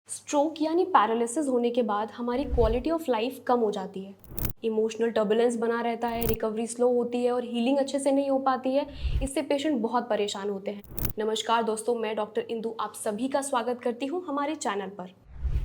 Stroke यानी paralysis होने के बाद हमारी क्वालिटी ऑफ लाइफ कम हो जाती है। इमोशनल टर्बुलेंस बना रहता है, रिकवरी स्लो होती है और हीलिंग अच्छे से नहीं हो पाती है। इससे पेशेंट बहुत परेशान होते हैं। नमस्कार दोस्तों, मैं डॉक्टर इंदु आप सभी का स्वागत करती हूँ हमारे चैनल पर।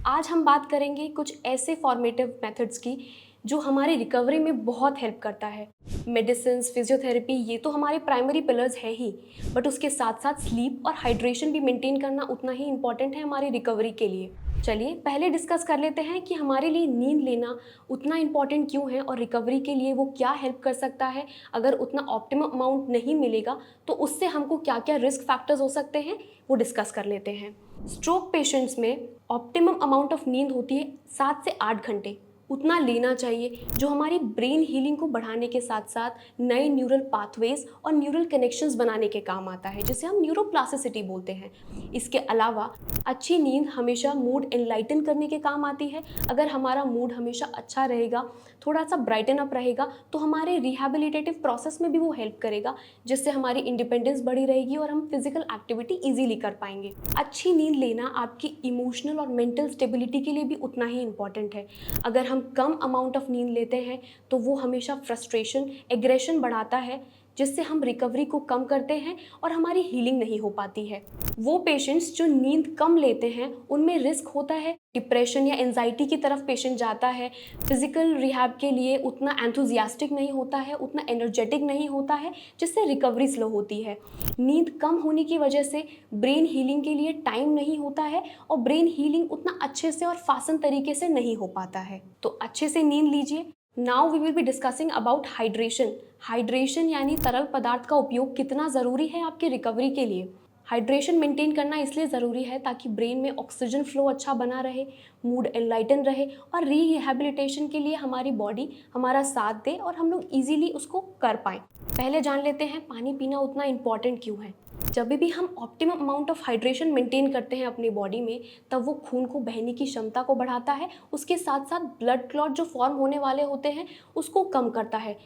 आज हम बात करेंगे कुछ ऐसे फॉर्मेटिव मेथड्स की जो हमारी रिकवरी में बहुत हेल्प करता है। मेडिसिन, फिजियोथेरेपी ये तो हमारे प्राइमरी पिलर्स है ही, बट उसके साथ साथ स्लीप और हाइड्रेशन भी मेंटेन करना उतना ही इम्पॉर्टेंट है हमारी रिकवरी के लिए। चलिए पहले डिस्कस कर लेते हैं कि हमारे लिए नींद लेना उतना इम्पॉर्टेंट क्यों है और रिकवरी के लिए वो क्या हेल्प कर सकता है। अगर उतना ऑप्टिमम अमाउंट नहीं मिलेगा तो उससे हमको क्या क्या रिस्क फैक्टर्स हो सकते हैं वो डिस्कस कर लेते हैं। स्ट्रोक पेशेंट्स में ऑप्टिमम अमाउंट ऑफ नींद होती है 7 से 8 घंटे। उतना लेना चाहिए जो हमारी ब्रेन हीलिंग को बढ़ाने के साथ साथ नए न्यूरल पाथवेज और न्यूरल कनेक्शंस बनाने के काम आता है, जिसे हम न्यूरोप्लास्टिसिटी बोलते हैं। इसके अलावा अच्छी नींद हमेशा मूड एनलाइटन करने के काम आती है। अगर हमारा मूड हमेशा अच्छा रहेगा, थोड़ा सा ब्राइटन अप रहेगा, तो हमारे रिहैबिलिटेटिव प्रोसेस में भी वो हेल्प करेगा, जिससे हमारी इंडिपेंडेंस बढ़ी रहेगी और हम फिजिकल एक्टिविटी ईजिली कर पाएंगे। अच्छी नींद लेना आपकी इमोशनल और मेंटल स्टेबिलिटी के लिए भी उतना ही इंपॉर्टेंट है। अगर हम कम अमाउंट ऑफ नींद लेते हैं तो वो हमेशा फ्रस्ट्रेशन, एग्रेशन बढ़ाता है, जिससे हम रिकवरी को कम करते हैं और हमारी हीलिंग नहीं हो पाती है। वो पेशेंट्स जो नींद कम लेते हैं उनमें रिस्क होता है डिप्रेशन या एंजाइटी की तरफ पेशेंट जाता है। फिजिकल रिहैब के लिए उतना एंथुजियास्टिक नहीं होता है, उतना एनर्जेटिक नहीं होता है, जिससे रिकवरी स्लो होती है। नींद कम होने की वजह से ब्रेन हीलिंग के लिए टाइम नहीं होता है और ब्रेन हीलिंग उतना अच्छे से और फासन तरीके से नहीं हो पाता है। तो अच्छे से नींद लीजिए। Now we will be discussing about hydration. Hydration यानी तरल पदार्थ का उपयोग कितना ज़रूरी है आपकी रिकवरी के लिए। हाइड्रेशन मेंटेन करना इसलिए ज़रूरी है ताकि ब्रेन में ऑक्सीजन फ्लो अच्छा बना रहे, मूड एनलाइटन रहे और रिहैबिलिटेशन के लिए हमारी बॉडी हमारा साथ दे और हम लोग इजीली उसको कर पाएँ। पहले जान लेते हैं पानी पीना उतना इम्पॉर्टेंट क्यों है। जब भी हम optimum amount of hydration maintain करते हैं अपनी बॉडी में, तब वो खून को बहने की क्षमता को बढ़ाता है। उसके साथ साथ ब्लड क्लॉट जो फॉर्म होने वाले होते हैं उसको कम करता है।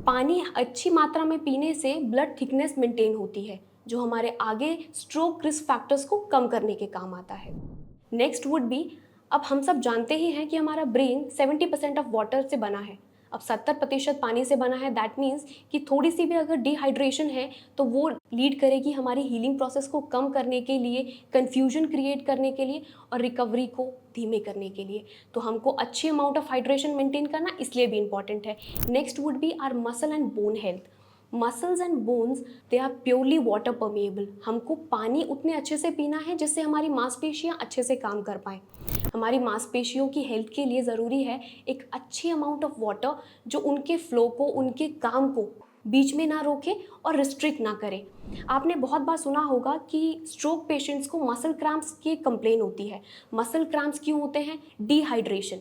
पानी अच्छी मात्रा में पीने से ब्लड थिकनेस मेंटेन होती है, जो हमारे आगे स्ट्रोक रिस्क फैक्टर्स को कम करने के काम आता है। नेक्स्ट वुड बी, अब हम सब जानते ही हैं कि हमारा ब्रेन 70% ऑफ वाटर से बना है। अब 70% पानी से बना है। दैट मीन्स कि थोड़ी सी भी अगर डिहाइड्रेशन है तो वो लीड करेगी हमारी हीलिंग प्रोसेस को कम करने के लिए, कन्फ्यूजन क्रिएट करने के लिए और रिकवरी को धीमे करने के लिए। तो हमको अच्छी अमाउंट ऑफ हाइड्रेशन मेंटेन करना इसलिए भी इंपॉर्टेंट है। Next would be our muscle and bone health. Muscles and bones they are purely water permeable. हमको पानी उतने अच्छे से पीना है जिससे हमारी मांसपेशियां अच्छे से काम कर पाएँ। हमारी मांसपेशियों की हेल्थ के लिए ज़रूरी है एक अच्छी अमाउंट ऑफ वाटर, जो उनके फ्लो को, उनके काम को बीच में ना रोके और रिस्ट्रिक्ट ना करे। आपने बहुत बार सुना होगा कि स्ट्रोक पेशेंट्स को मसल क्रैम्प्स की कंप्लेन होती है। मसल क्रैम्प्स क्यों होते हैं? डिहाइड्रेशन।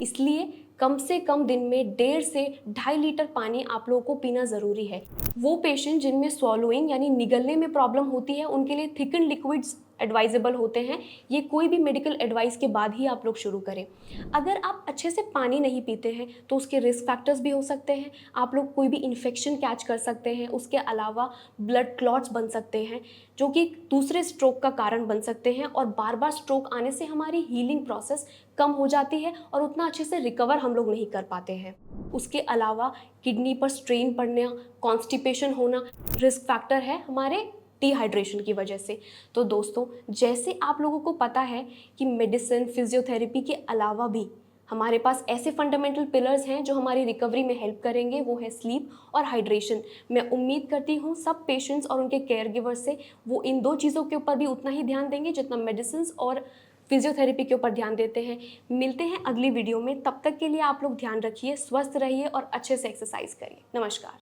इसलिए कम से कम दिन में 1.5 से 2.5 लीटर पानी आप लोगों को पीना ज़रूरी है। वो पेशेंट जिनमें स्वॉलोइंग यानी निगलने में प्रॉब्लम होती है, उनके लिए थिकन लिक्विड्स एडवाइजेबल होते हैं। ये कोई भी मेडिकल एडवाइस के बाद ही आप लोग शुरू करें। अगर आप अच्छे से पानी नहीं पीते हैं तो उसके रिस्क फैक्टर्स भी हो सकते हैं। आप लोग कोई भी इन्फेक्शन कैच कर सकते हैं। उसके अलावा ब्लड क्लॉट्स बन सकते हैं, जो कि दूसरे स्ट्रोक का कारण बन सकते हैं और बार बार स्ट्रोक आने से हमारी हीलिंग प्रोसेस कम हो जाती है और उतना अच्छे से रिकवर हम लोग नहीं कर पाते हैं। उसके अलावा किडनी पर स्ट्रेन पड़ना, कॉन्स्टिपेशन होना रिस्क फैक्टर है हमारे डिहाइड्रेशन की वजह से। तो दोस्तों, जैसे आप लोगों को पता है कि मेडिसिन, फिजियोथेरेपी के अलावा भी हमारे पास ऐसे फंडामेंटल पिलर्स हैं जो हमारी रिकवरी में हेल्प करेंगे, वो है स्लीप और हाइड्रेशन। मैं उम्मीद करती हूँ सब पेशेंट्स और उनके केयर गिवर्स से वो इन 2 चीज़ों के ऊपर भी उतना ही ध्यान देंगे जितना मेडिसिन और फिजियोथेरेपी के ऊपर ध्यान देते हैं। मिलते हैं अगली वीडियो में। तब तक के लिए आप लोग ध्यान रखिए, स्वस्थ रहिए और अच्छे से एक्सरसाइज करिए। नमस्कार।